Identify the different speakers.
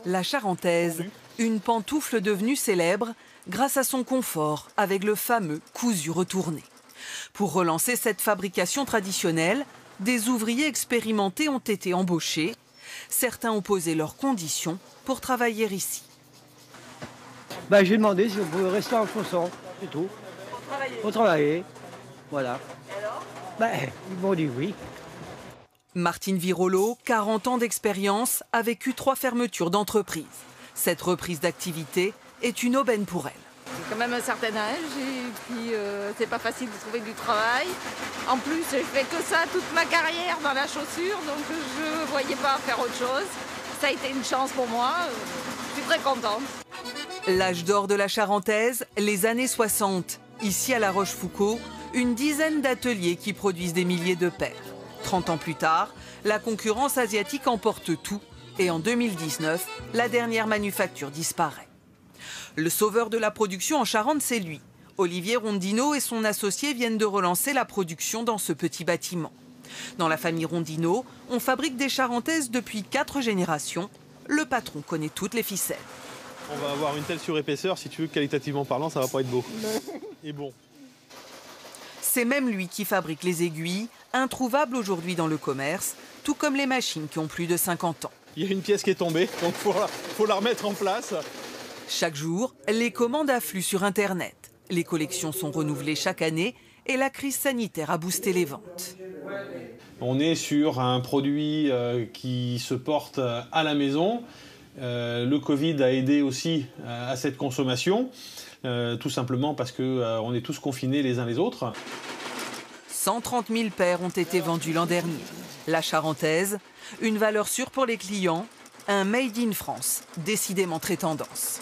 Speaker 1: La charentaise, une pantoufle devenue célèbre grâce à son confort avec le fameux cousu retourné. Pour relancer cette fabrication traditionnelle, des ouvriers expérimentés ont été embauchés. Certains ont posé leurs conditions pour travailler ici.
Speaker 2: J'ai demandé si on pouvait rester en chaussons, c'est tout. Pour travailler. Voilà.
Speaker 1: Et alors
Speaker 2: Ils m'ont dit oui.
Speaker 1: Martine Virolo, 40 ans d'expérience, a vécu 3 fermetures d'entreprises. Cette reprise d'activité est une aubaine pour elle.
Speaker 3: J'ai quand même un certain âge et puis c'est pas facile de trouver du travail. En plus, j'ai fait que ça toute ma carrière dans la chaussure, donc je ne voyais pas faire autre chose. Ça a été une chance pour moi, je suis très contente.
Speaker 1: L'âge d'or de la charentaise, les années 60. Ici à La Rochefoucauld, une dizaine d'ateliers qui produisent des milliers de paires. 30 ans plus tard, la concurrence asiatique emporte tout et en 2019, la dernière manufacture disparaît. Le sauveur de la production en Charente, c'est lui. Olivier Rondino et son associé viennent de relancer la production dans ce petit bâtiment. Dans la famille Rondino, on fabrique des charentaises depuis 4 générations. Le patron connaît toutes les ficelles.
Speaker 4: On va avoir une telle surépaisseur, si tu veux, qualitativement parlant, ça va pas être beau. Et bon.
Speaker 1: C'est même lui qui fabrique les aiguilles, introuvables aujourd'hui dans le commerce, tout comme les machines qui ont plus de 50 ans.
Speaker 4: Il y a une pièce qui est tombée, donc faut la remettre en place.
Speaker 1: Chaque jour, les commandes affluent sur Internet. Les collections sont renouvelées chaque année et la crise sanitaire a boosté les ventes.
Speaker 4: On est sur un produit qui se porte à la maison. Le Covid a aidé aussi à cette consommation, tout simplement parce qu'on est tous confinés les uns les autres.
Speaker 1: 130 000 paires ont été vendues l'an dernier. La charentaise, une valeur sûre pour les clients, un Made in France, décidément très tendance.